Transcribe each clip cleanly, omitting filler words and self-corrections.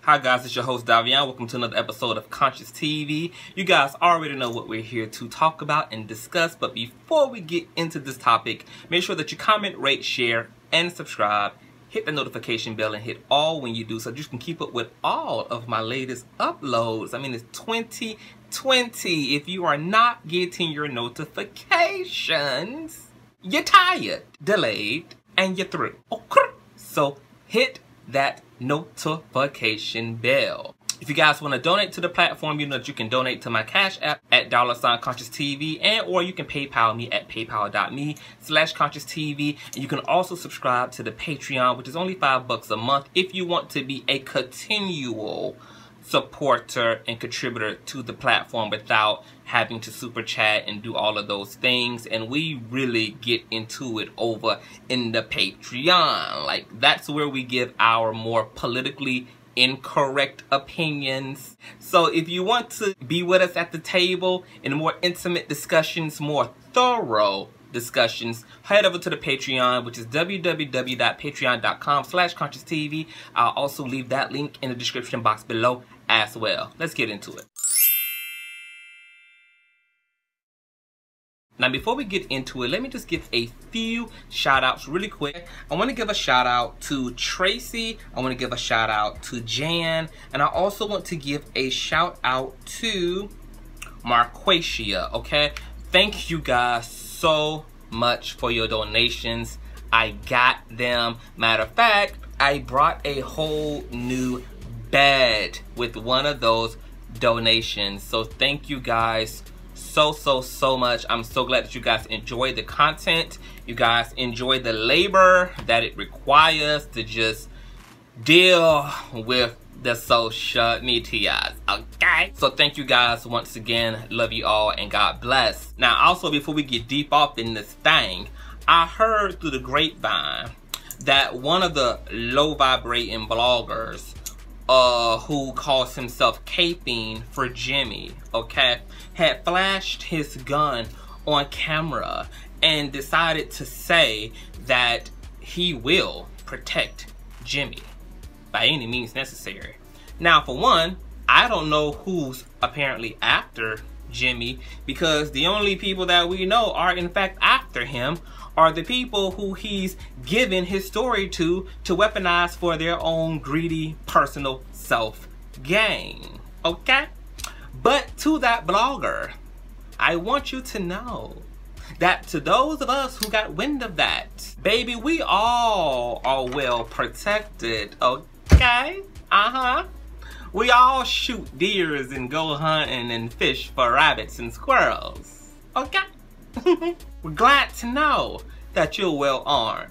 Hi guys, it's your host Davion. Welcome to another episode of Conscious TV. You guys already know what we're here to talk about and discuss, but before we get into this topic, make sure that you comment, rate, share, and subscribe. Hit the notification bell and hit all when you do so you can keep up with all of my latest uploads. I mean, it's 2020. If you are not getting your notifications, you're tired, delayed, and you're through. Okay? So hit that notification bell. If you guys want to donate to the platform, you know that you can donate to my Cash App at $CONSCIOUZTV, and or you can PayPal me at paypal.me/CONSCIOUZTV, and you can also subscribe to the Patreon, which is only $5 a month if you want to be a continual supporter and contributor to the platform without having to super chat and do all of those things. And we really get into it over in the Patreon. Like, that's where we give our more politically incorrect opinions. So if you want to be with us at the table in more intimate discussions, more thorough discussions, head over to the Patreon, which is www.patreon.com/CONSCIOUZTV. I'll also leave that link in the description box below as well. Let's get into it. Now, before we get into it, let me just give a few shout outs really quick. I want to give a shout out to Tracy. I want to give a shout out to Jan. And I also want to give a shout out to Marquacia, okay? Thank you guys so much for your donations. I got them. Matter of fact, I brought a whole new bed with one of those donations. So thank you guys so much. I'm so glad that you guys enjoy the content. You guys enjoy the labor that it requires to just deal with the social medias, okay? So thank you guys once again. Love you all and God bless. Now, also, before we get deep off in this thing, I heard through the grapevine that one of the low vibrating bloggers who calls himself Caping for Jimmy, okay, had flashed his gun on camera and decided to say that he will protect Jimmy by any means necessary. Now, for one, I don't know who's apparently after Jimmy, because the only people that we know are in fact after him are the people who he's given his story to weaponize for their own greedy personal self-gain, okay? But to that blogger, I want you to know that to those of us who got wind of that, baby, we all are well protected, okay? We all shoot deers and go hunting and fish for rabbits and squirrels, okay? We're glad to know that you're well armed.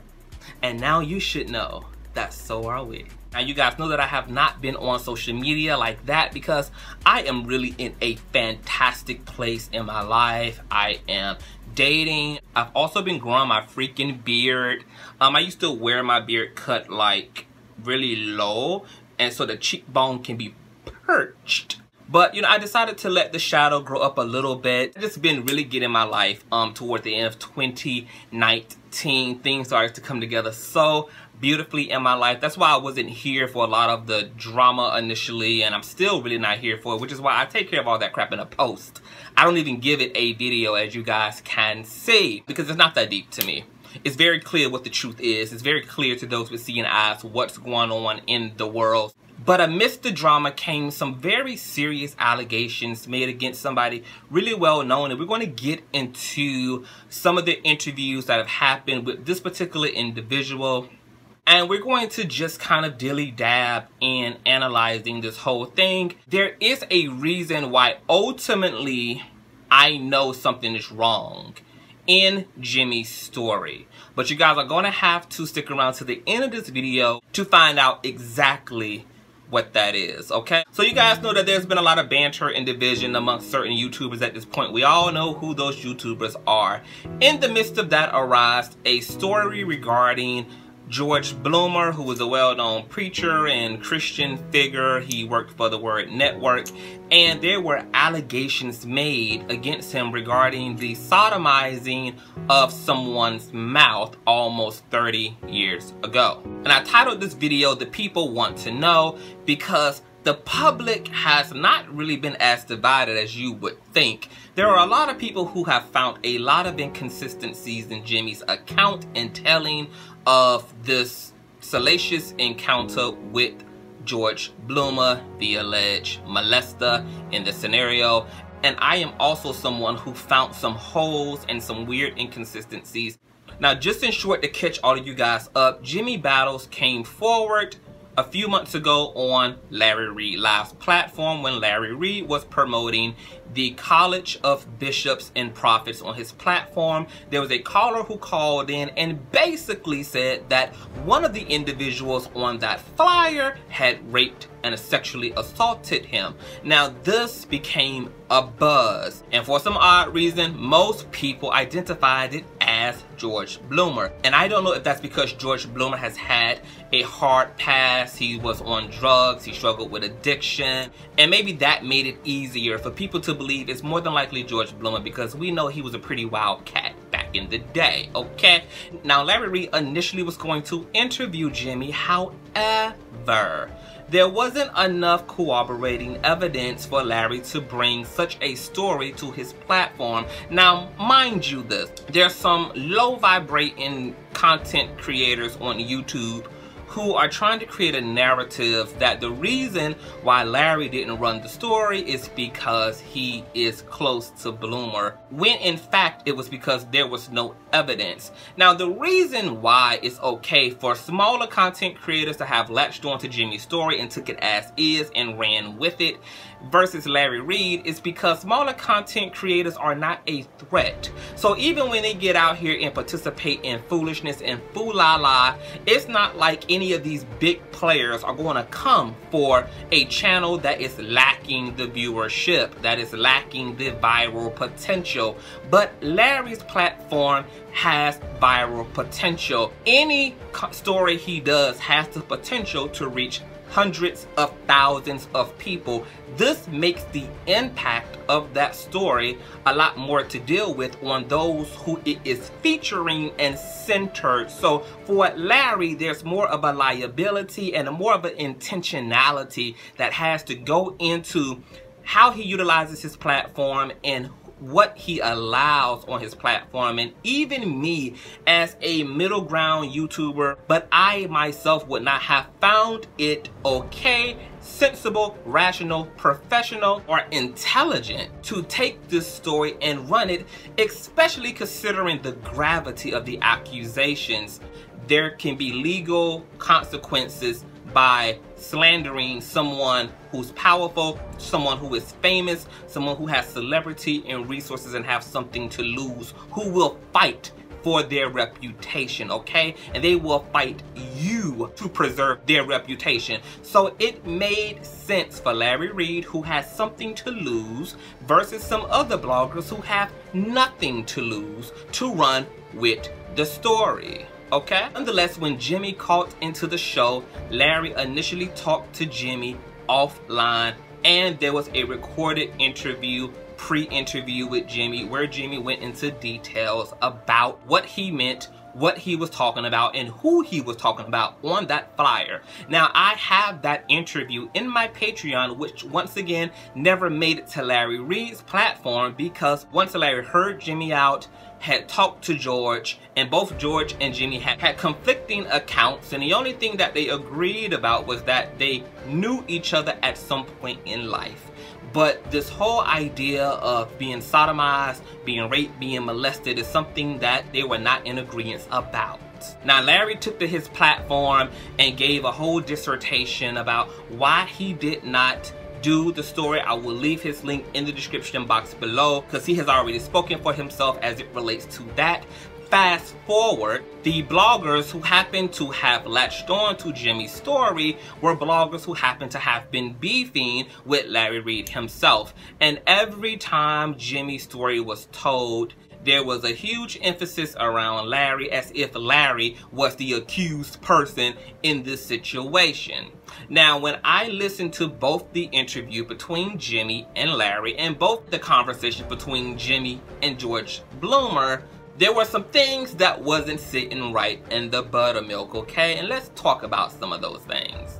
And now you should know that so are we. Now, you guys know that I have not been on social media like that because I am really in a fantastic place in my life. I am dating. I've also been growing my freaking beard. I used to wear my beard cut like really low, and so the cheekbone can be perched. But, you know, I decided to let the shadow grow up a little bit. I've just been really getting my life toward the end of 2019. Things started to come together so beautifully in my life. That's why I wasn't here for a lot of the drama initially, and I'm still really not here for it, which is why I take care of all that crap in a post. I don't even give it a video, as you guys can see, because it's not that deep to me. It's very clear what the truth is. It's very clear to those with seeing eyes what's going on in the world. But amidst the drama came some very serious allegations made against somebody really well known, and we're going to get into some of the interviews that have happened with this particular individual. And we're going to just kind of dilly-dab in analyzing this whole thing. There is a reason why ultimately I know something is wrong in Jimmy's story. But you guys are going to have to stick around to the end of this video to find out exactly what that is, okay? So you guys know that there's been a lot of banter and division amongst certain YouTubers at this point. We all know who those YouTubers are. In the midst of that arose a story regarding George Bloomer, who was a well-known preacher and Christian figure. He worked for the Word Network, and there were allegations made against him regarding the sodomizing of someone's mouth almost 30 years ago. And I titled this video, "The People Want to Know," because the public has not really been as divided as you would think. There are a lot of people who have found a lot of inconsistencies in Jimmy's account and telling of this salacious encounter with George Bloomer, the alleged molester in the scenario. And I am also someone who found some holes and some weird inconsistencies. Now, just in short, to catch all of you guys up, Jimmy Battles came forward a few months ago on Larry Reid Live's platform when Larry Reid was promoting the College of Bishops and Prophets on his platform. There was a caller who called in and basically said that one of the individuals on that flyer had raped and sexually assaulted him. Now, this became a buzz, and for some odd reason, most people identified it as George Bloomer. And I don't know if that's because George Bloomer has had a hard past. He was on drugs, he struggled with addiction, and maybe that made it easier for people to believe it's more than likely George Bloomer, because we know he was a pretty wild cat back in the day, okay? Now, Larry Reid initially was going to interview Jimmy, however, there wasn't enough corroborating evidence for Larry to bring such a story to his platform. Now, mind you this, there's some low vibrating content creators on YouTube who are trying to create a narrative that the reason why Larry didn't run the story is because he is close to Bloomer, when in fact it was because there was no evidence. Now, the reason why it's okay for smaller content creators to have latched onto Jimmy's story and took it as is and ran with it versus Larry Reid is because smaller content creators are not a threat. So even when they get out here and participate in foolishness and fool-la-la, it's not like any of these big players are going to come for a channel that is lacking the viewership, that is lacking the viral potential. But Larry's platform has viral potential. Any story he does has the potential to reach hundreds of thousands of people. This makes the impact of that story a lot more to deal with on those who it is featuring and centered. So for Larry, there's more of a liability and more of an intentionality that has to go into how he utilizes his platform and what he allows on his platform. And even me as a middle ground YouTuber, but I myself would not have found it okay, sensible, rational, professional, or intelligent to take this story and run it, especially considering the gravity of the accusations. There can be legal consequences by slandering someone who's powerful, someone who is famous, someone who has celebrity and resources and have something to lose, who will fight for their reputation, okay? And they will fight you to preserve their reputation. So it made sense for Larry Reid, who has something to lose, versus some other bloggers who have nothing to lose, to run with the story. Okay? Nonetheless, when Jimmy called into the show, Larry initially talked to Jimmy offline, and there was a recorded interview, pre-interview with Jimmy, where Jimmy went into details about what he meant, what he was talking about, and who he was talking about on that flyer. Now, I have that interview in my Patreon, which once again never made it to Larry Reid's platform, because once Larry heard Jimmy out, had talked to George, and both George and Jimmy had conflicting accounts, and the only thing that they agreed about was that they knew each other at some point in life. But this whole idea of being sodomized, being raped, being molested is something that they were not in agreement about. Now, Larry took to his platform and gave a whole dissertation about why he did not do the story. I will leave his link in the description box below, because he has already spoken for himself as it relates to that. Fast forward, the bloggers who happened to have latched on to Jimmy's story were bloggers who happened to have been beefing with Larry Reid himself. And every time Jimmy's story was told, there was a huge emphasis around Larry, as if Larry was the accused person in this situation. Now, when I listened to both the interview between Jimmy and Larry and both the conversations between Jimmy and George Bloomer, there were some things that wasn't sitting right in the buttermilk, okay? And let's talk about some of those things.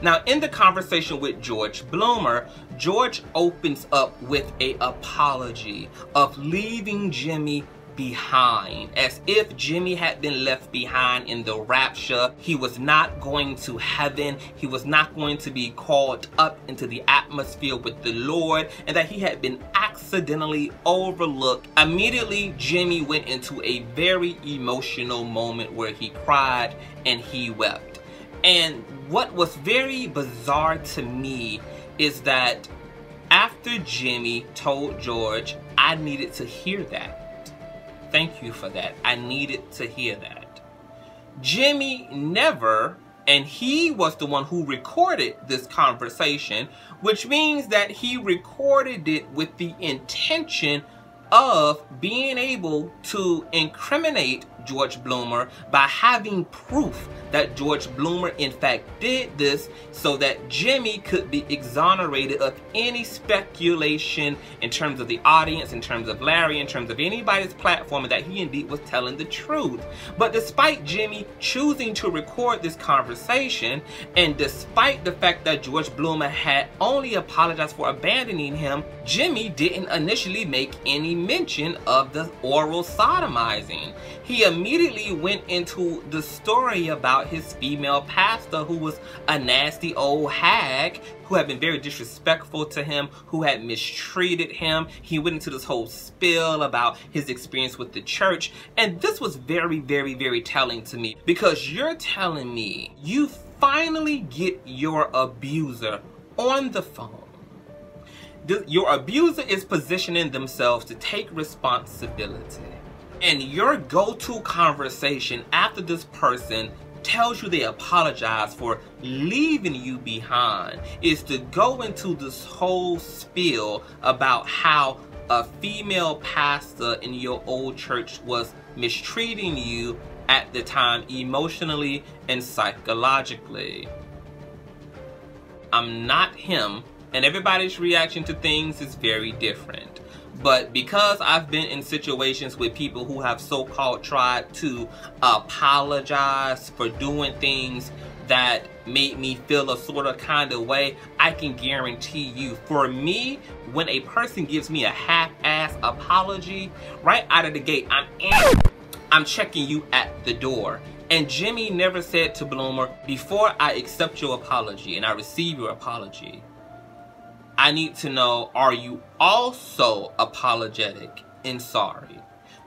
Now, in the conversation with George Bloomer, George opens up with an apology of leaving Jimmy behind, as if Jimmy had been left behind in the rapture. He was not going to heaven. He was not going to be called up into the atmosphere with the Lord, and that he had been accidentally overlooked. Immediately, Jimmy went into a very emotional moment where he cried and he wept. And what was very bizarre to me is that after Jimmy told George, I needed to hear that. Thank you for that. I needed to hear that. Jimmy never, and he was the one who recorded this conversation, which means that he recorded it with the intention of being able to incriminate George Bloomer by having proof that George Bloomer in fact did this, so that Jimmy could be exonerated of any speculation in terms of the audience, in terms of Larry, in terms of anybody's platform, that he indeed was telling the truth. But despite Jimmy choosing to record this conversation, and despite the fact that George Bloomer had only apologized for abandoning him, Jimmy didn't initially make any mention of the oral sodomizing. He immediately went into the story about his female pastor, who was a nasty old hag, who had been very disrespectful to him, who had mistreated him. He went into this whole spiel about his experience with the church. And this was very, very, very telling to me, because you're telling me you finally get your abuser on the phone. Your abuser is positioning themselves to take responsibility. And your go-to conversation after this person tells you they apologize for leaving you behind is to go into this whole spiel about how a female pastor in your old church was mistreating you at the time, emotionally and psychologically. I'm not him, and everybody's reaction to things is very different. But because I've been in situations with people who have so-called tried to apologize for doing things that made me feel a sort of kind of way, I can guarantee you, for me, when a person gives me a half-ass apology, right out of the gate, I'm checking you at the door. And Jimmy never said to Bloomer, before I accept your apology and I receive your apology, I need to know, are you also apologetic and sorry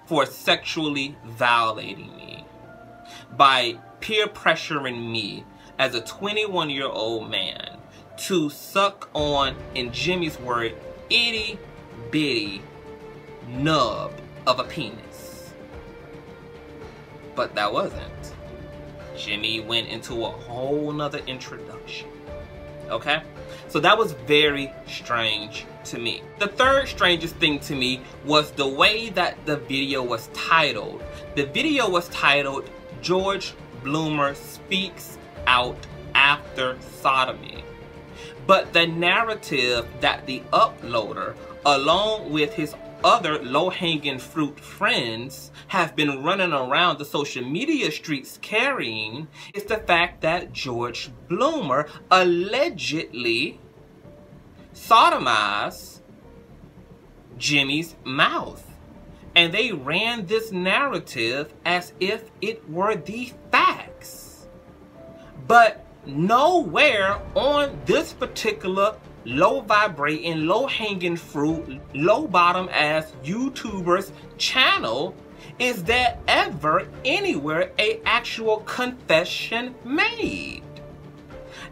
for sexually violating me by peer pressuring me as a 21-year-old man to suck on, in Jimmy's word, itty bitty nub of a penis? But that wasn't. Jimmy went into a whole nother introduction. Okay? So that was very strange to me. The third strangest thing to me was the way that the video was titled. The video was titled, George Bloomer Speaks Out After Sodomy. But the narrative that the uploader, along with his other low-hanging fruit friends, have been running around the social media streets carrying is the fact that George Bloomer allegedly sodomized Jimmy's mouth. And they ran this narrative as if it were the facts. But nowhere on this particular low-vibrating, low-hanging fruit, low-bottom-ass YouTuber's channel is there ever anywhere an actual confession made.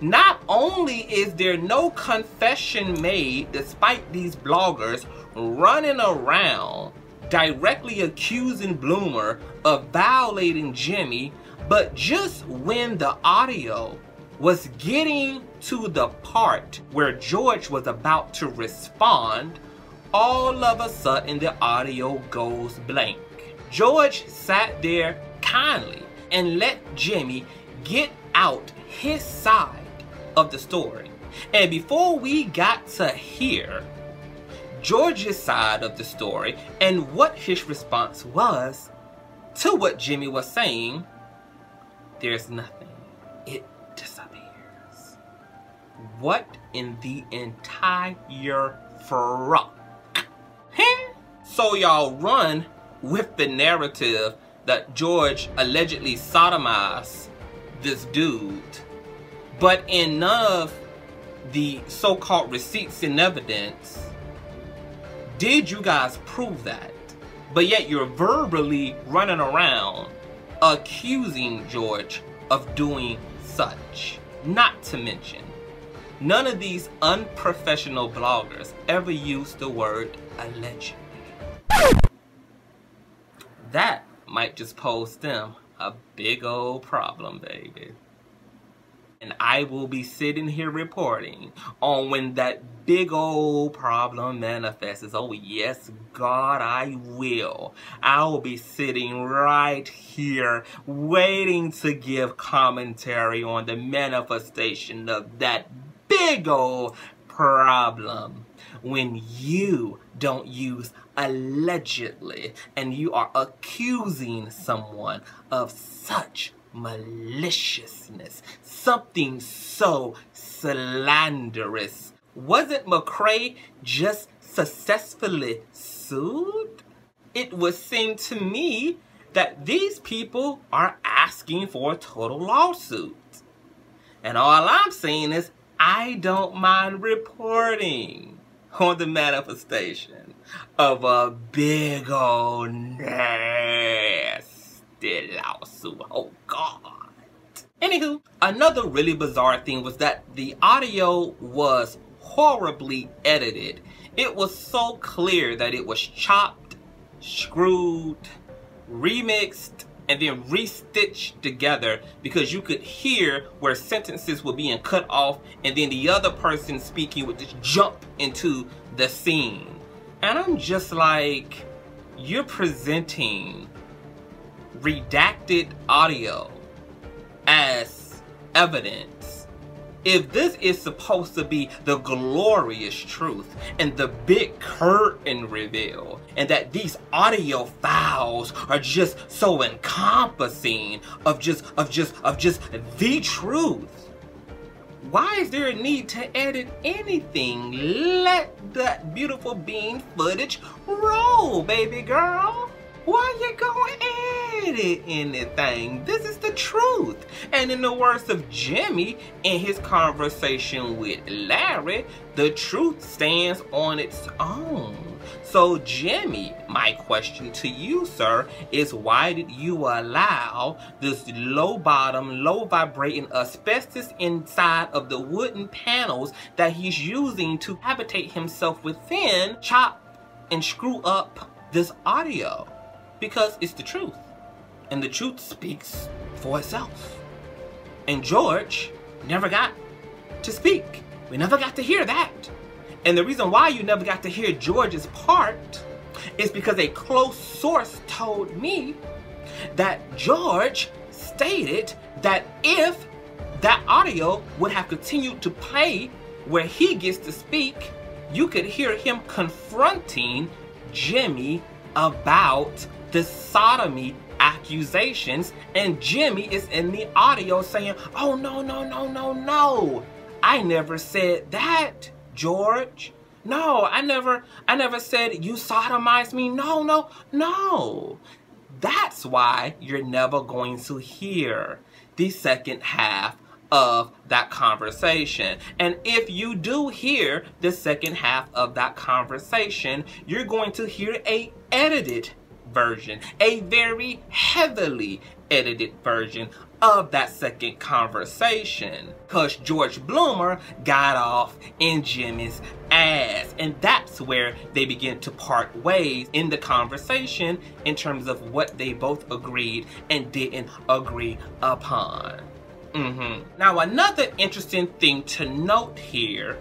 Not only is there no confession made, despite these bloggers running around directly accusing Bloomer of violating Jimmy, but just when the audio was getting to the part where George was about to respond, all of a sudden the audio goes blank. George sat there kindly and let Jimmy get out his side of the story. And before we got to hear George's side of the story and what his response was to what Jimmy was saying, there's nothing. It disappears. What in the entire fruck? So y'all run with the narrative that George allegedly sodomized this dude, but in none of the so-called receipts and evidence did you guys prove that. But yet you're verbally running around accusing George of doing such. Not to mention, none of these unprofessional bloggers ever used the word allegedly. That might just pose them a big old problem, baby. And I will be sitting here reporting on when that big old problem manifests. Oh yes, God, I will. I will be sitting right here waiting to give commentary on the manifestation of that big old problem when you don't use allegedly and you are accusing someone of such maliciousness, something so slanderous. Wasn't McCrae just successfully sued? It would seem to me that these people are asking for a total lawsuit. And all I'm saying is I don't mind reporting on the manifestation of a big old nasty lawsuit. Oh God. Anywho, another really bizarre thing was that the audio was horribly edited. It was so clear that it was chopped, screwed, remixed, and then restitched together, because you could hear where sentences were being cut off and then the other person speaking would just jump into the scene. And I'm just like, you're presenting redacted audio as evidence. If this is supposed to be the glorious truth and the big curtain reveal, and that these audio files are just so encompassing of just the truth, why is there a need to edit anything? Let that beautiful bean footage roll, baby girl. Why you gonna edit anything? This is the truth. And in the words of Jimmy in his conversation with Larry, the truth stands on its own. So Jimmy, my question to you, sir, is why did you allow this low bottom, low vibrating asbestos inside of the wooden panels that he's using to habitate himself within chop and screw up this audio? Because it's the truth, and the truth speaks for itself. And George never got to speak. We never got to hear that. And the reason why you never got to hear George's part is because a close source told me that George stated that if that audio would have continued to play where he gets to speak, you could hear him confronting Jimmy about the sodomy accusations, and Jimmy is in the audio saying, oh no, no, no, no, no, I never said that, George. No, I never said you sodomized me. No, no, no. That's why you're never going to hear the second half of that conversation. And if you do hear the second half of that conversation, you're going to hear a edited version, a very heavily edited version of that second conversation, because George Bloomer got off in Jimmy's ass. And that's where they begin to part ways in the conversation in terms of what they both agreed and didn't agree upon. Now, another interesting thing to note here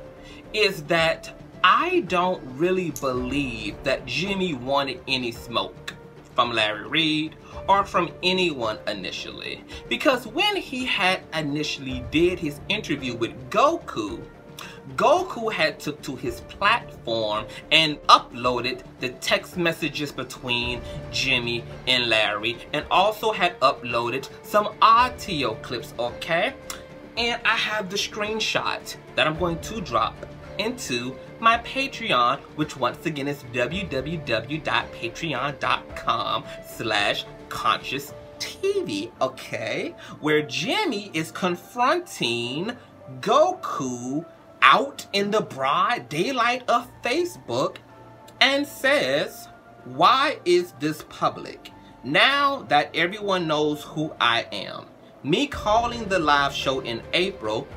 is that I don't really believe that Jimmy wanted any smoke from Larry Reid or from anyone initially. Because when he had initially did his interview with Goku, Goku had took to his platform and uploaded the text messages between Jimmy and Larry, and also had uploaded some audio clips, okay? And I have the screenshot that I'm going to drop into my Patreon, which once again is www.patreon.com/CONSCIOUZTV, okay? Where Jimmy is confronting Goku out in the broad daylight of Facebook and says, "Why is this public? Now that everyone knows who I am. Me calling the live show in April,"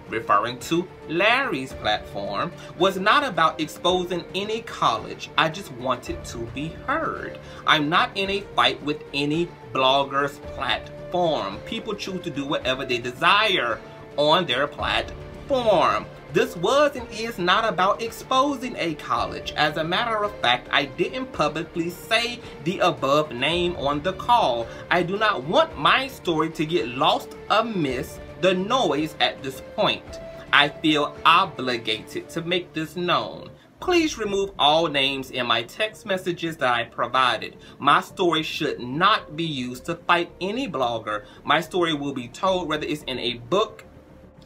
referring to Larry's platform, "was not about exposing any college. I just wanted to be heard. I'm not in a fight with any blogger's platform. People choose to do whatever they desire on their platform. This was and is not about exposing a college. As a matter of fact, I didn't publicly say the above name on the call. I do not want my story to get lost amidst the noise at this point. I feel obligated to make this known. Please remove all names in my text messages that I provided. My story should not be used to fight any blogger. My story will be told, whether it's in a book,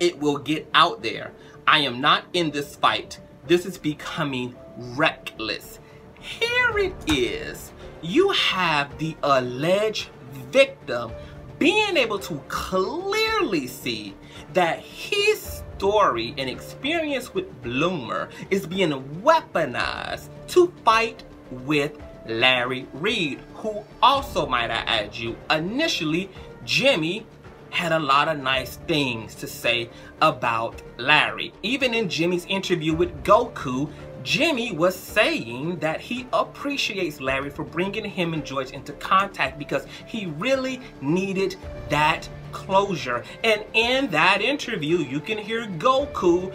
it will get out there. I am not in this fight. This is becoming reckless." Here it is. You have the alleged victim being able to clearly see that his story and experience with Bloomer is being weaponized to fight with Larry Reid, who also, might I add you, initially Jimmy had a lot of nice things to say about Larry. Even in Jimmy's interview with Goku, Jimmy was saying that he appreciates Larry for bringing him and George into contact because he really needed that closure. And in that interview, you can hear Goku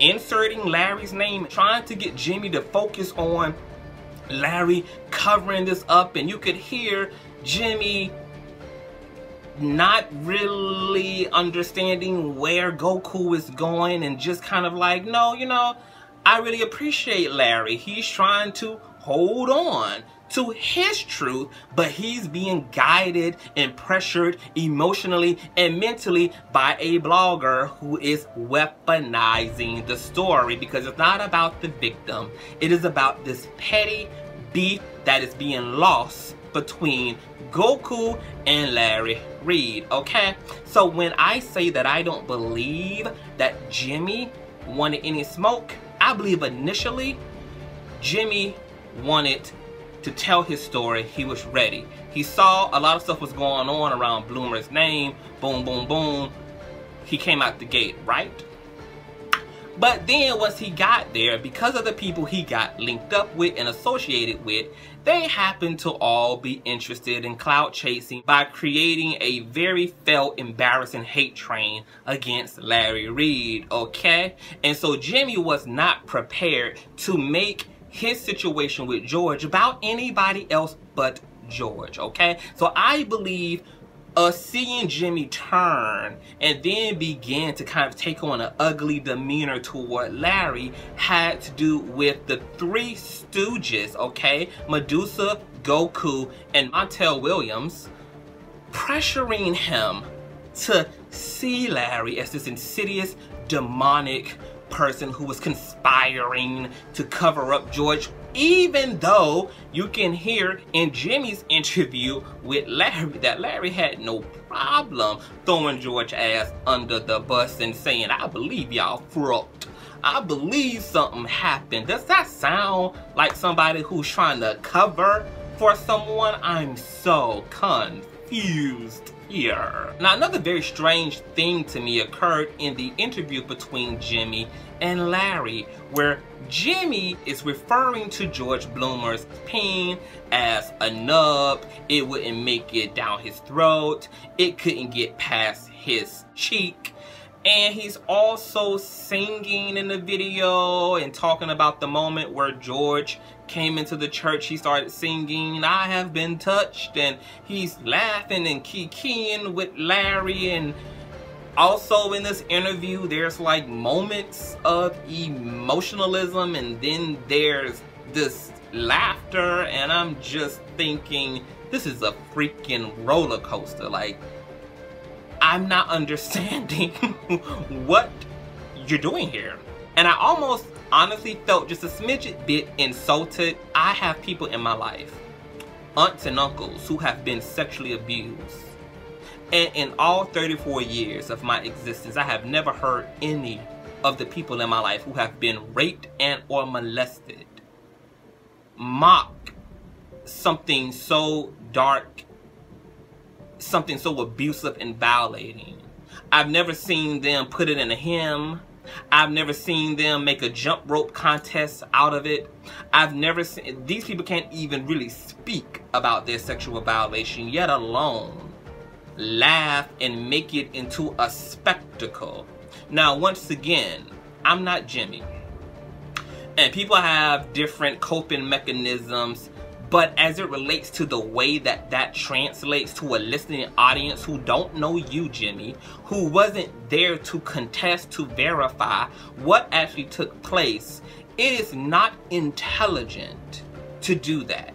inserting Larry's name, trying to get Jimmy to focus on Larry covering this up, and you could hear Jimmy not really understanding where Goku is going and just kind of like, no, you know, I really appreciate Larry. He's trying to hold on to his truth, but he's being guided and pressured emotionally and mentally by a blogger who is weaponizing the story, because it's not about the victim. It is about this petty beef that is being lost between Goku and Larry Reid, okay? So when I say that I don't believe that Jimmy wanted any smoke, I believe initially Jimmy wanted to tell his story. He was ready. He saw a lot of stuff was going on around Bloomer's name. Boom, boom, boom. He came out the gate, right? But then once he got there, because of the people he got linked up with and associated with, they happened to all be interested in clout chasing by creating a very felt embarrassing hate train against Larry Reid, okay? And so Jimmy was not prepared to make his situation with George about anybody else but George, okay? So I believe seeing Jimmy turn and then begin to kind of take on an ugly demeanor toward Larry had to do with the three stooges, okay? Medusa, Goku, and Montel Williams pressuring him to see Larry as this insidious, demonic person who was conspiring to cover up George, even though you can hear in Jimmy's interview with Larry that Larry had no problem throwing George's ass under the bus and saying, "I believe y'all fucked. I believe something happened." Does that sound like somebody who's trying to cover for someone? I'm so confused here. Now, another very strange thing to me occurred in the interview between Jimmy and Larry, where Jimmy is referring to George Bloomer's pain as a nub. It wouldn't make it down his throat. It couldn't get past his cheek. And he's also singing in the video and talking about the moment where George came into the church. He started singing, "I have been touched," and he's laughing and kikiing with Larry. And also in this interview, there's like moments of emotionalism, and then there's this laughter, and I'm just thinking, this is a freaking roller coaster. Like, I'm not understanding what you're doing here. And I almost honestly felt just a smidget bit insulted. I have people in my life, aunts and uncles, who have been sexually abused. And in all 34 years of my existence, I have never heard any of the people in my life who have been raped and or molested mock something so dark, something so abusive and violating. I've never seen them put it in a hymn. I've never seen them make a jump rope contest out of it. I've never seen, these people can't even really speak about their sexual violation, yet alone laugh and make it into a spectacle. Now, once again, I'm not Jimmy. And people have different coping mechanisms, but as it relates to the way that that translates to a listening audience who don't know you, Jimmy, who wasn't there to contest, to verify what actually took place, it is not intelligent to do that.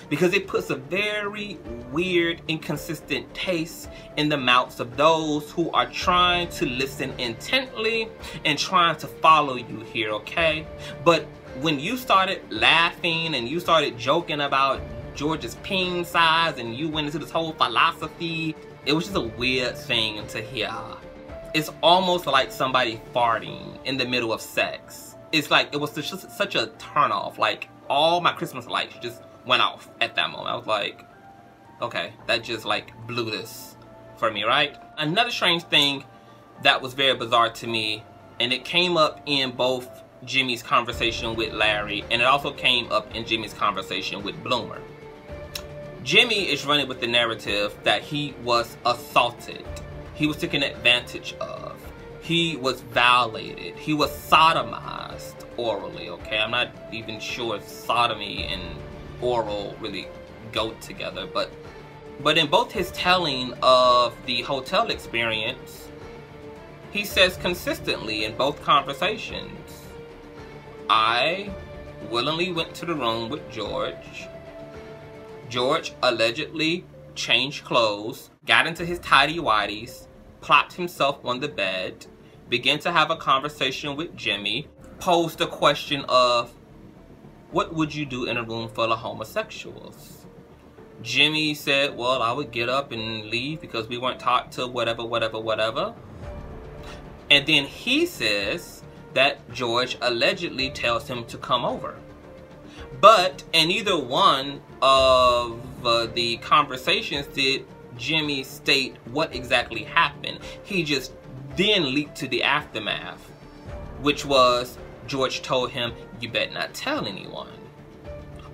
Because it puts a very weird, inconsistent taste in the mouths of those who are trying to listen intently and trying to follow you here, okay? But when you started laughing and you started joking about George's peen size and you went into this whole philosophy, it was just a weird thing to hear. It's almost like somebody farting in the middle of sex. It's like, it was just such a turn off. Like, all my Christmas lights just went off at that moment. I was like, okay, that just like blew this for me, right? Another strange thing that was very bizarre to me, and it came up in both Jimmy's conversation with Larry, and it also came up in Jimmy's conversation with Bloomer. Jimmy is running with the narrative that he was assaulted, he was taken advantage of, he was violated, he was sodomized orally, okay? I'm not even sure if sodomy and oral really go together, but in both his telling of the hotel experience, he says consistently in both conversations, I willingly went to the room with George. George allegedly changed clothes, got into his tighty-whities, plopped himself on the bed, began to have a conversation with Jimmy, posed the question of, what would you do in a room full of homosexuals? Jimmy said, well, I would get up and leave because we weren't taught to whatever, whatever, whatever. And then he says that George allegedly tells him to come over. But in either one of the conversations did Jimmy state what exactly happened. He just then leaped to the aftermath, which was George told him, you better not tell anyone,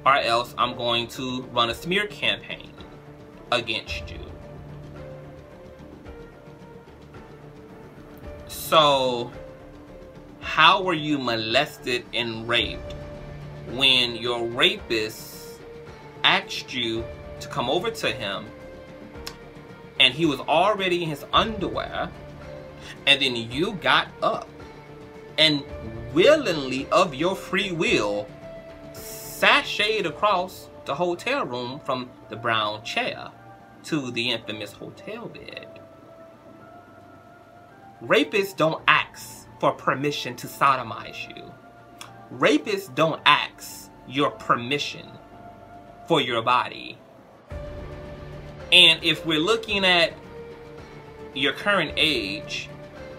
or else I'm going to run a smear campaign against you. So, how were you molested and raped when your rapist asked you to come over to him and he was already in his underwear, and then you got up and willingly, of your free will, sashayed across the hotel room from the brown chair to the infamous hotel bed? Rapists don't ask for permission to sodomize you. Rapists don't ask your permission for your body. And if we're looking at your current age,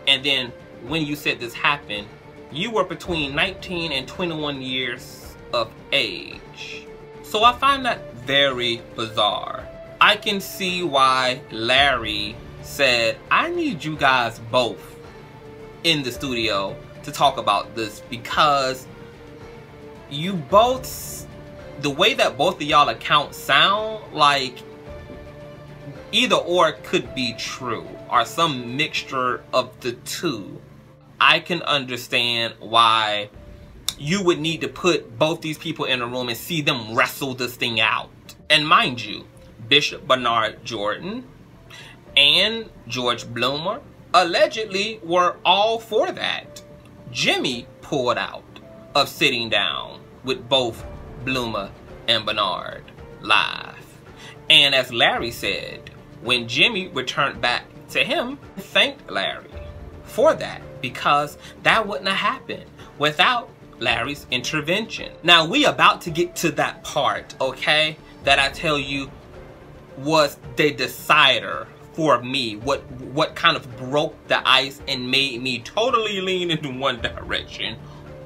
and then when you said this happened, you were between 19 and 21 years of age. So I find that very bizarre. I can see why Larry said, I need you guys both in the studio to talk about this, because you both, the way that both of y'all accounts sound like either or could be true, or some mixture of the two. I can understand why you would need to put both these people in a room and see them wrestle this thing out. And mind you, Bishop Bernard Jordan and George Bloomer allegedly were all for that. Jimmy pulled out of sitting down with both Bloomer and Bernard live. And as Larry said, when Jimmy returned back to him, he thanked Larry for that, because that wouldn't have happened without Larry's intervention. Now, we about to get to that part, okay, that I tell you was the decider for me, what kind of broke the ice and made me totally lean into one direction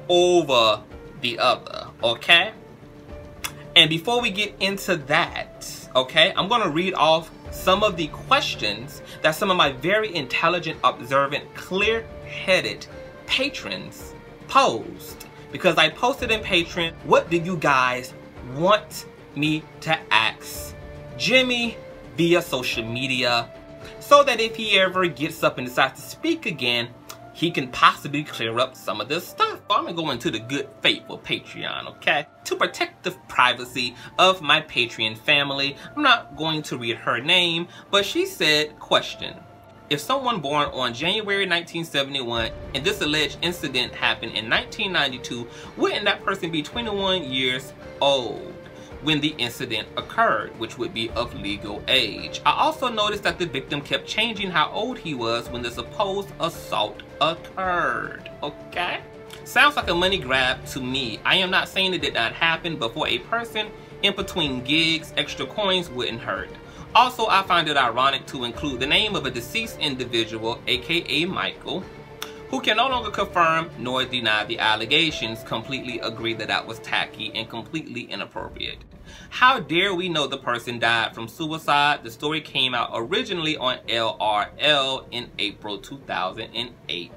over the other, okay? And before we get into that, okay, I'm gonna read off some of the questions that some of my very intelligent, observant, clear-headed patrons posed. Because I posted in Patreon, what do you guys want me to ask Jimmy via social media, so that if he ever gets up and decides to speak again, he can possibly clear up some of this stuff. I'm gonna go into the good faithful Patreon, okay? To protect the privacy of my Patreon family, I'm not going to read her name, but she said, question: if someone born on January 1971 and this alleged incident happened in 1992, wouldn't that person be 21 years old when the incident occurred, which would be of legal age? I also noticed that the victim kept changing how old he was when the supposed assault occurred, okay? Sounds like a money grab to me. I am not saying it did not happen, but for a person in between gigs, extra coins wouldn't hurt. Also, I find it ironic to include the name of a deceased individual, aka Michael, who can no longer confirm nor deny the allegations, completely agree that that was tacky and completely inappropriate. How dare we know the person died from suicide? The story came out originally on LRL in April 2018.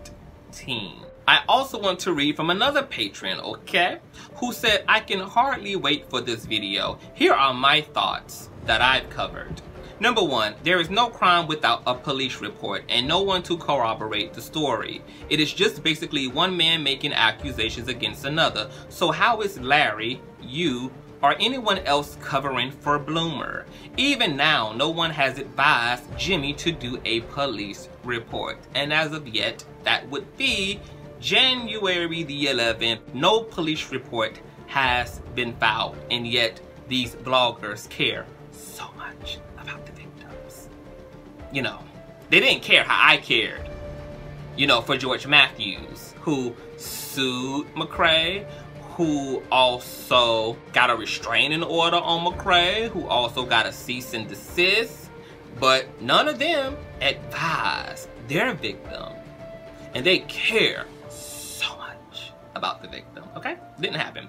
I also want to read from another patron, okay, who said, I can hardly wait for this video. Here are my thoughts that I've covered. Number one, there is no crime without a police report and no one to corroborate the story. It is just basically one man making accusations against another. So how is Larry, you, or anyone else covering for Bloomer? Even now, no one has advised Jimmy to do a police report. And as of yet, that would be January the 11th. No police report has been filed, and yet these bloggers care so much about the victims. You know, they didn't care how I cared, you know, for George Matthews, who sued McCrae, who also got a restraining order on McCrae, who also got a cease and desist, but none of them advised their victim, and they care so much about the victim, okay? Didn't happen.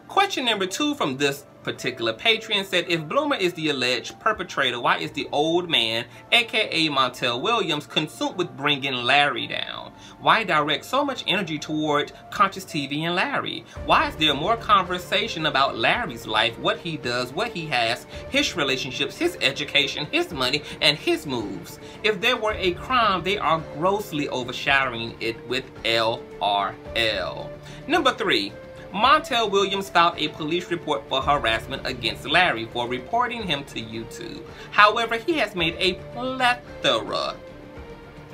Question number two from this particular patron said, if Bloomer is the alleged perpetrator, why is the old man, aka Montel Williams, consumed with bringing Larry down? Why direct so much energy toward Conscious TV and Larry? Why is there more conversation about Larry's life, what he does, what he has, his relationships, his education, his money, and his moves? If there were a crime, they are grossly overshadowing it with LRL. Number three, Montel Williams filed a police report for harassment against Larry for reporting him to YouTube. However, he has made a plethora,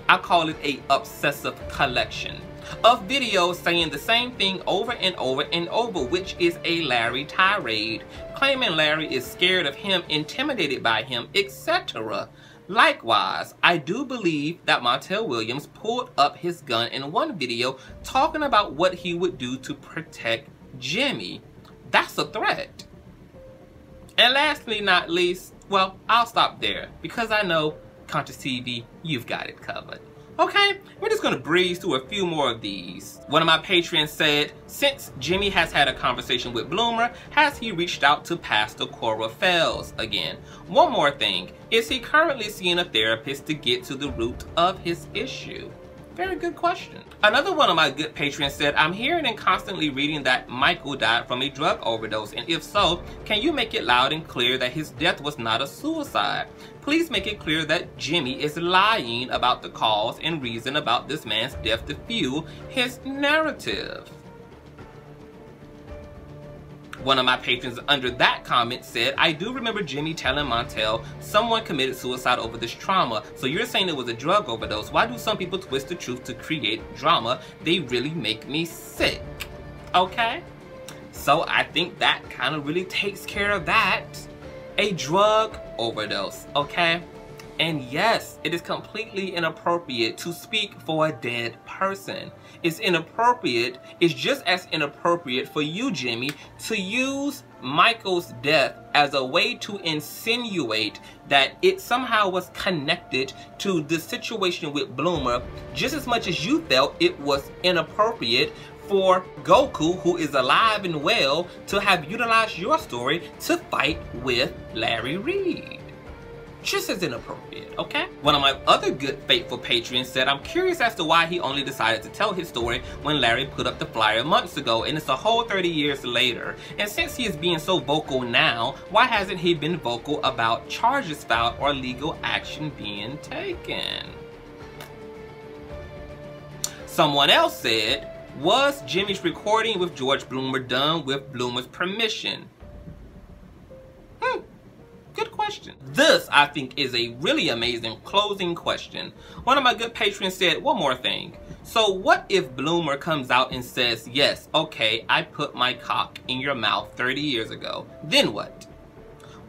I call it a obsessive collection, of videos saying the same thing over and over and over, which is a Larry tirade, claiming Larry is scared of him, intimidated by him, etc. Likewise, I do believe that Montel Williams pulled up his gun in one video talking about what he would do to protect Jimmy. That's a threat. And lastly, not least, well, I'll stop there because I know Conscious TV, you've got it covered. Okay, we're just gonna breeze through a few more of these. One of my patrons said, since Jimmy has had a conversation with Bloomer, has he reached out to Pastor Cora Fells again? One more thing, is he currently seeing a therapist to get to the root of his issue? Very good question. Another one of my good patrons said, I'm hearing and constantly reading that Michael died from a drug overdose, and if so, can you make it loud and clear that his death was not a suicide? Please make it clear that Jimmy is lying about the cause and reason about this man's death to fuel his narrative. One of my patrons under that comment said, I do remember Jimmy telling Montel someone committed suicide over this trauma. So you're saying it was a drug overdose. Why do some people twist the truth to create drama? They really make me sick. Okay? So I think that kind of really takes care of that. A drug overdose, okay? And yes, it is completely inappropriate to speak for a dead person. It's inappropriate, it's just as inappropriate for you, Jimmy, to use Michael's death as a way to insinuate that it somehow was connected to the situation with Bloomer, just as much as you felt it was inappropriate for Goku, who is alive and well, to have utilized your story to fight with Larry Reed. Just as inappropriate, okay? One of my other good faithful patrons said, I'm curious as to why he only decided to tell his story when Larry put up the flyer months ago, and it's a whole 30 years later. And since he is being so vocal now, why hasn't he been vocal about charges filed or legal action being taken? Someone else said, was Jimmy's recording with George Bloomer done with Bloomer's permission? Good question. This, I think, is a really amazing closing question. One of my good patrons said, one more thing. So what if Bloomer comes out and says, yes, okay, I put my cock in your mouth 30 years ago. Then what?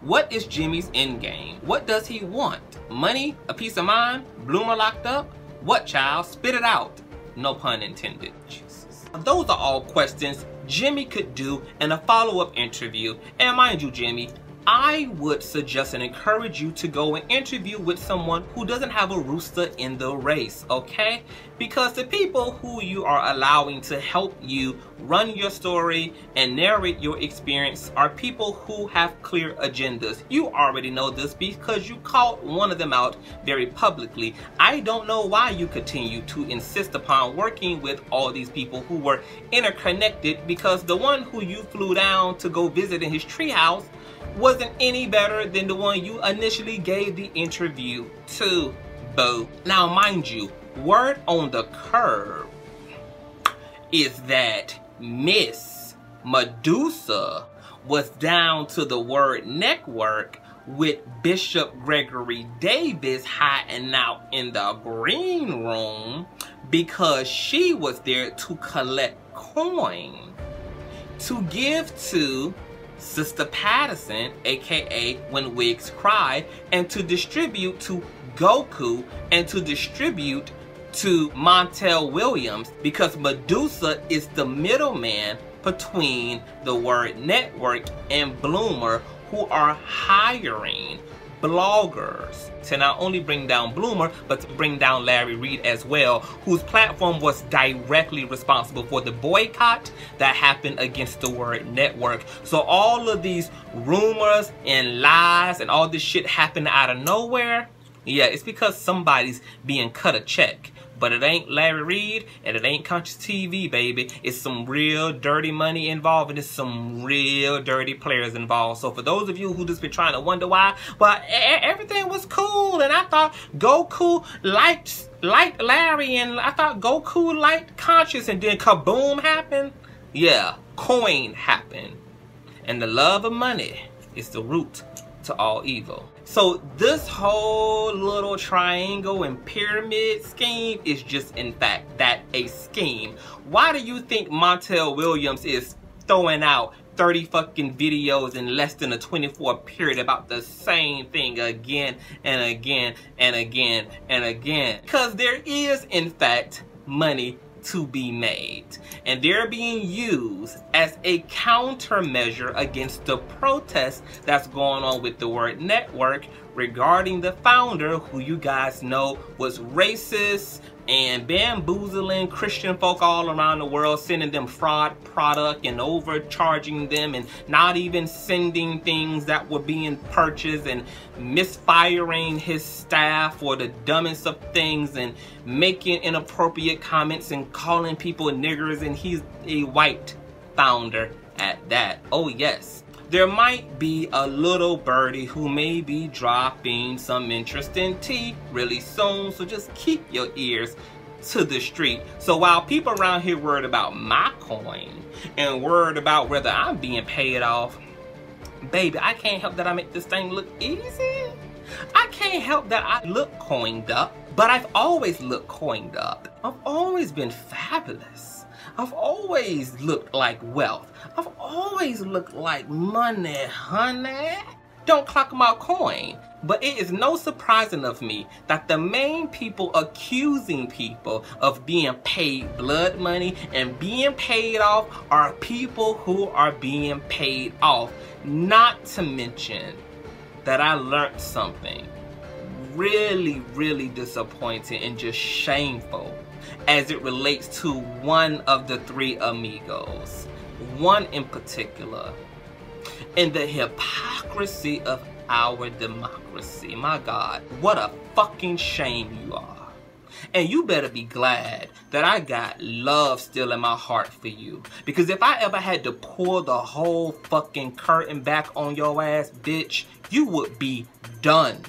What is Jimmy's end game? What does he want? Money? A peace of mind? Bloomer locked up? What, child? Spit it out. No pun intended. Jesus. Those are all questions Jimmy could do in a follow-up interview. And mind you, Jimmy, I would suggest and encourage you to go and interview with someone who doesn't have a rooster in the race, okay? Because the people who you are allowing to help you run your story and narrate your experience are people who have clear agendas. You already know this because you called one of them out very publicly. I don't know why you continue to insist upon working with all these people who were interconnected, because the one who you flew down to go visit in his treehouse wasn't any better than the one you initially gave the interview to, boo. Now, mind you, word on the curb is that Miss Medusa was down to the Word Network with Bishop Gregory Davis hiding out in the green room because she was there to collect coin to give to Sister Patterson, aka When Wigs Cry, and to distribute to Goku and to distribute to Montel Williams, because Medusa is the middleman between the Word Network and Bloomer, who are hiring bloggers to not only bring down Bloomer, but to bring down Larry Reed as well, whose platform was directly responsible for the boycott that happened against the Word Network. So all of these rumors and lies and all this shit happened out of nowhere, yeah, it's because somebody's being cut a check. But it ain't Larry Reed and it ain't CONSCIOUZTV, baby. It's some real dirty money involved and it's some real dirty players involved. So for those of you who just been trying to wonder why, well, everything was cool and I thought Goku liked Larry and I thought Goku liked Conscious, and then kaboom happened. Yeah, coin happened. And the love of money is the root to all evil. So this whole little triangle and pyramid scheme is just in fact that, a scheme. Why do you think Montel Williams is throwing out 30 fucking videos in less than a 24 period about the same thing again and again and again and again? Because there is in fact money to be made, and they're being used as a countermeasure against the protest that's going on with the Word Network regarding the founder, who you guys know was racist and bamboozling Christian folk all around the world, sending them fraud product and overcharging them and not even sending things that were being purchased, and misfiring his staff for the dumbest of things and making inappropriate comments and calling people niggers, and he's a white founder at that. Oh yes. There might be a little birdie who may be dropping some interesting tea really soon, so just keep your ears to the street. So while people around here worried about my coin and worried about whether I'm being paid off, baby, I can't help that I make this thing look easy. I can't help that I look coined up, but I've always looked coined up. I've always been fabulous. I've always looked like wealth. I've always looked like money, honey. Don't clock my coin. But it is no surprising of me that the main people accusing people of being paid blood money and being paid off are people who are being paid off. Not to mention that I learned something really, really disappointing and just shameful as it relates to one of the three amigos, one in particular, and the hypocrisy of our democracy. My God, what a fucking shame you are. And you better be glad that I got love still in my heart for you. Because if I ever had to pull the whole fucking curtain back on your ass, bitch, you would be done.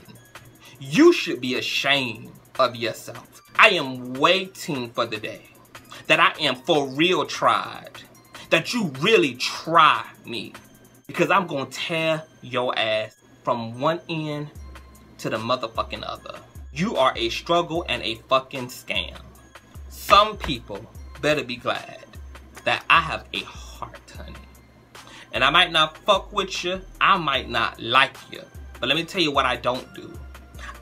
You should be ashamed of yourself. I am waiting for the day that I am for real tried, that you really try me, because I'm gonna tear your ass from one end to the motherfucking other. You are a struggle and a fucking scam. Some people better be glad that I have a heart, honey. And I might not fuck with you, I might not like you, but let me tell you what I don't do.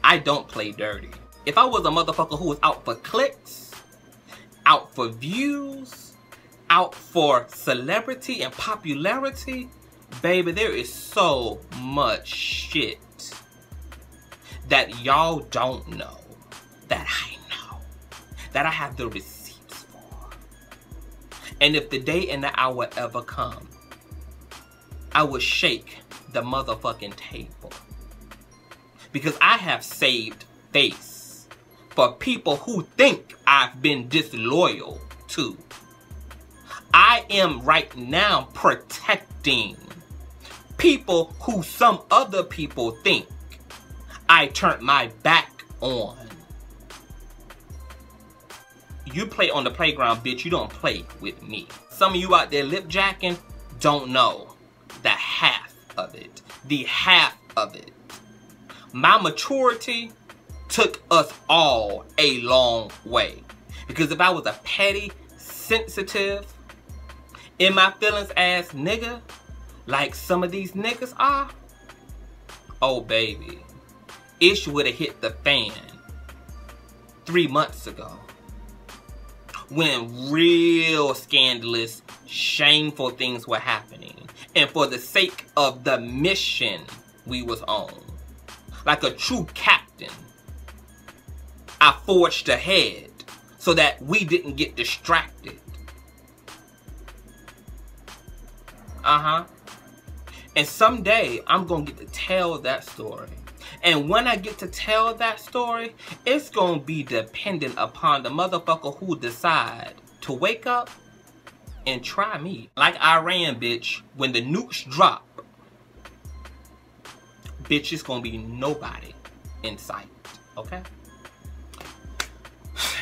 I don't play dirty. If I was a motherfucker who was out for clicks, out for views, out for celebrity and popularity, baby, there is so much shit that y'all don't know that I know, that I have the receipts for. And if the day and the hour ever come, I will shake the motherfucking table. Because I have saved face for people who think I've been disloyal to. I am right now protecting people who some other people think I turned my back on. You play on the playground, bitch. You don't play with me. Some of you out there lip jacking don't know the half of it. The half of it. My maturity took us all a long way. Because if I was a petty, sensitive, in my feelings ass nigga, like some of these niggas are, oh baby, ish would have hit the fan 3 months ago. When real scandalous, shameful things were happening. And for the sake of the mission we was on, like a true captain, I forged ahead so that we didn't get distracted. And someday, I'm going to get to tell that story. And when I get to tell that story, it's going to be dependent upon the motherfucker who decide to wake up and try me. Like Iran, bitch, when the nukes drop, bitch, it's going to be nobody in sight, okay?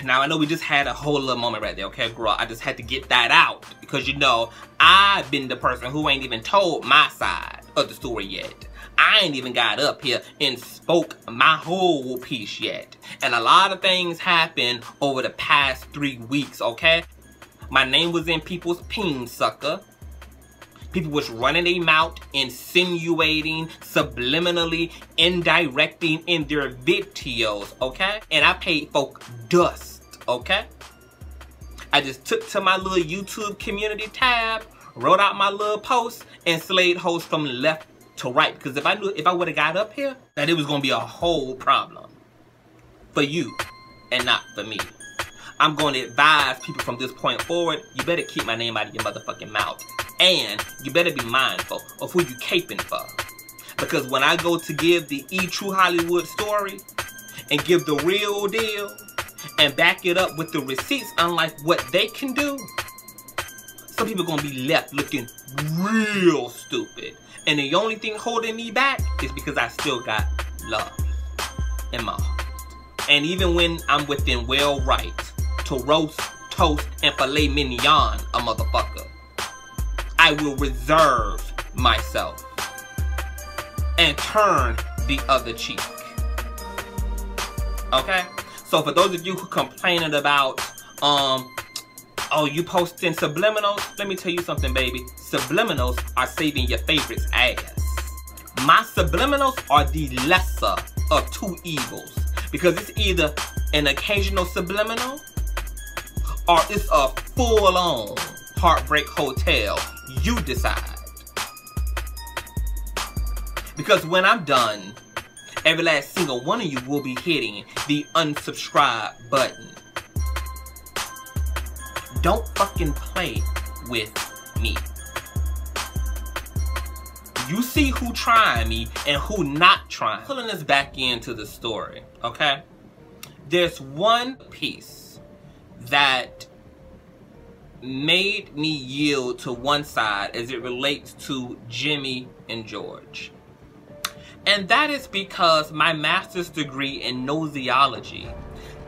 Now, I know we just had a whole little moment right there, okay, girl? I just had to get that out because, you know, I've been the person who ain't even told my side of the story yet. I ain't even got up here and spoke my whole piece yet. And a lot of things happened over the past 3 weeks, okay? My name was in people's ping, sucker. People was running their mouth, insinuating, subliminally, indirecting in their videos, okay? And I paid folk dust, okay? I just took to my little YouTube community tab, wrote out my little post, and slayed hosts from left to right. Because if I knew, if I would have got up here, that it was going to be a whole problem. For you, and not for me. I'm going to advise people from this point forward, you better keep my name out of your motherfucking mouth. And you better be mindful of who you caping for. Because when I go to give the True Hollywood story and give the real deal and back it up with the receipts, unlike what they can do, some people are going to be left looking real stupid. And the only thing holding me back is because I still got love in my heart. And even when I'm within well right to roast, toast, and filet mignon a motherfucker, I will reserve myself and turn the other cheek. Okay? So for those of you who complaining about, oh, you posting subliminals, let me tell you something, baby. Subliminals are saving your favorites' ass. My subliminals are the lesser of two evils. Because it's either an occasional subliminal or it's a full-on Heartbreak Hotel. You decide. Because when I'm done, every last single one of you will be hitting the unsubscribe button. Don't fucking play with me. You see who trying me and who not trying. Pulling us back into the story, okay? There's one piece that made me yield to one side as it relates to Jimmy and George. And that is because my master's degree in nosology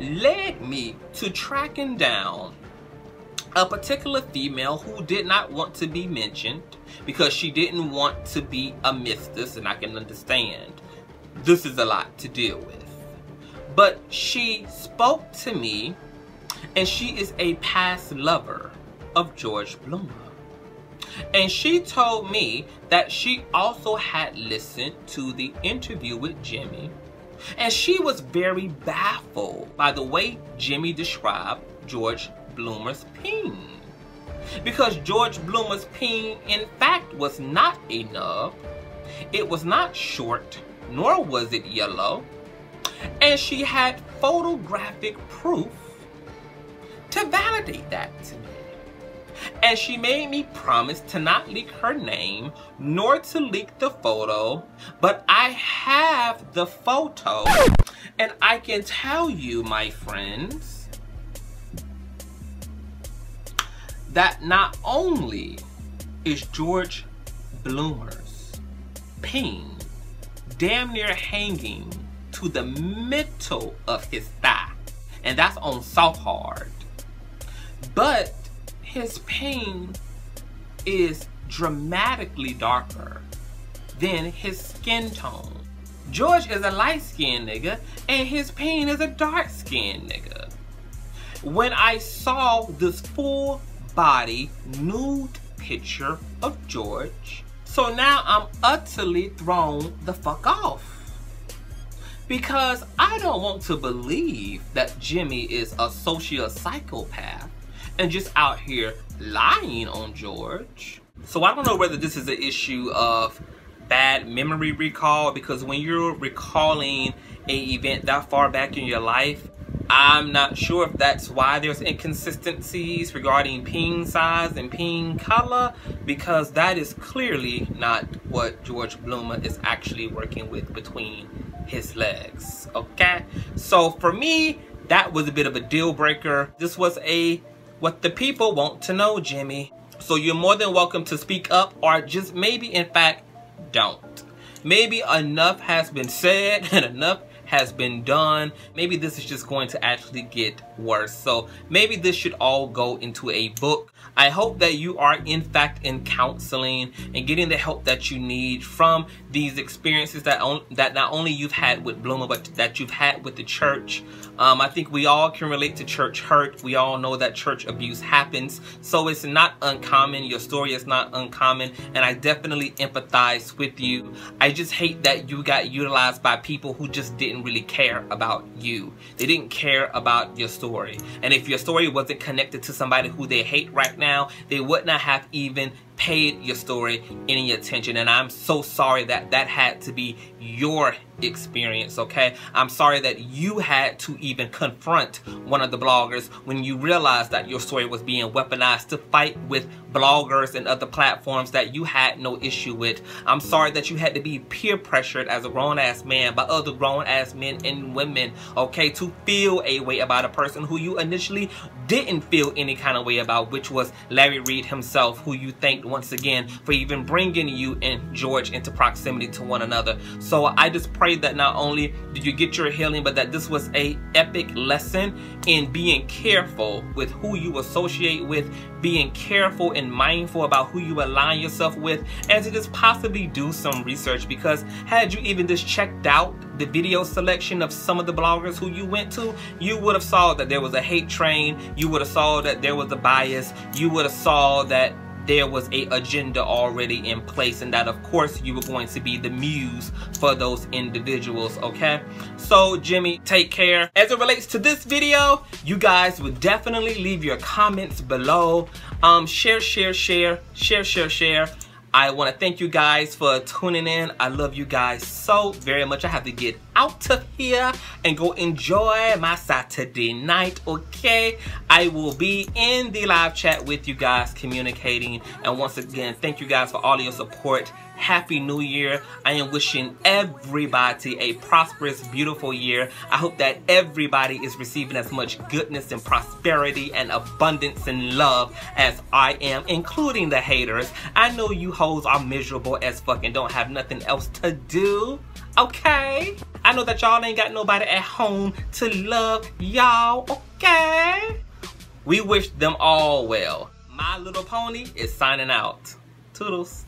led me to tracking down a particular female who did not want to be mentioned because she didn't want to be a mistress, and I can understand. This is a lot to deal with. But she spoke to me, and she is a past lover of George Bloomer. And she told me that she also had listened to the interview with Jimmy, and she was very baffled by the way Jimmy described George Bloomer's peen. Because George Bloomer's peen, in fact, was not a nub. It was not short, nor was it yellow. And she had photographic proof to validate that to me. And she made me promise to not leak her name, nor to leak the photo. But I have the photo. And I can tell you, my friends, that not only is George Bloomer's peen damn near hanging to the middle of his thigh, and that's on soft hard, but his peen is dramatically darker than his skin tone. George is a light-skinned nigga, and his peen is a dark-skinned nigga. When I saw this full body nude picture of George, so now I'm utterly thrown the fuck off, because I don't want to believe that Jimmy is a sociopsychopath and just out here lying on George. So I don't know whether this is an issue of bad memory recall, because when you're recalling an event that far back in your life, I'm not sure if that's why there's inconsistencies regarding peen size and peen color, because that is clearly not what George Bloomer is actually working with between his legs, okay? So for me, that was a bit of a deal breaker. This was a what the people want to know, Jimmy. So you're more than welcome to speak up, or just maybe, in fact, don't. Maybe enough has been said and enough has been done. Maybe this is just going to actually get worse. So maybe this should all go into a book. I hope that you are in fact in counseling and getting the help that you need from these experiences that not only you've had with Bloomer, but that you've had with the church. I think we all can relate to church hurt. We all know that church abuse happens. So it's not uncommon. Your story is not uncommon. And I definitely empathize with you. I just hate that you got utilized by people who just didn't really care about you. They didn't care about your story. And if your story wasn't connected to somebody who they hate right now, they would not have even paid your story any attention, and I'm so sorry that that had to be your experience, okay? I'm sorry that you had to even confront one of the bloggers when you realized that your story was being weaponized to fight with bloggers and other platforms that you had no issue with. I'm sorry that you had to be peer pressured as a grown-ass man by other grown-ass men and women, okay, to feel a way about a person who you initially didn't feel any kind of way about, which was Larry Reed himself, who you thanked once again for even bringing you and George into proximity to one another. So I just pray that not only did you get your healing, but that this was a epic lesson in being careful with who you associate with, being careful and mindful about who you align yourself with, and to just possibly do some research, because had you even just checked out the video selection of some of the bloggers who you went to, you would have saw that there was a hate train, you would have saw that there was a bias, you would have saw that there was a agenda already in place, and that of course you were going to be the muse for those individuals, okay? So Jimmy, take care. As it relates to this video, you guys would definitely leave your comments below. Share. I want to thank you guys for tuning in. I love you guys so very much. I have to get out of here and go enjoy my Saturday night, okay? I will be in the live chat with you guys communicating. And once again, thank you guys for all of your support. Happy New Year. I am wishing everybody a prosperous, beautiful year. I hope that everybody is receiving as much goodness and prosperity and abundance and love as I am, including the haters. I know you hoes are miserable as fuck and don't have nothing else to do, okay? I know that y'all ain't got nobody at home to love y'all, okay? We wish them all well. My Little Pony is signing out. Toodles.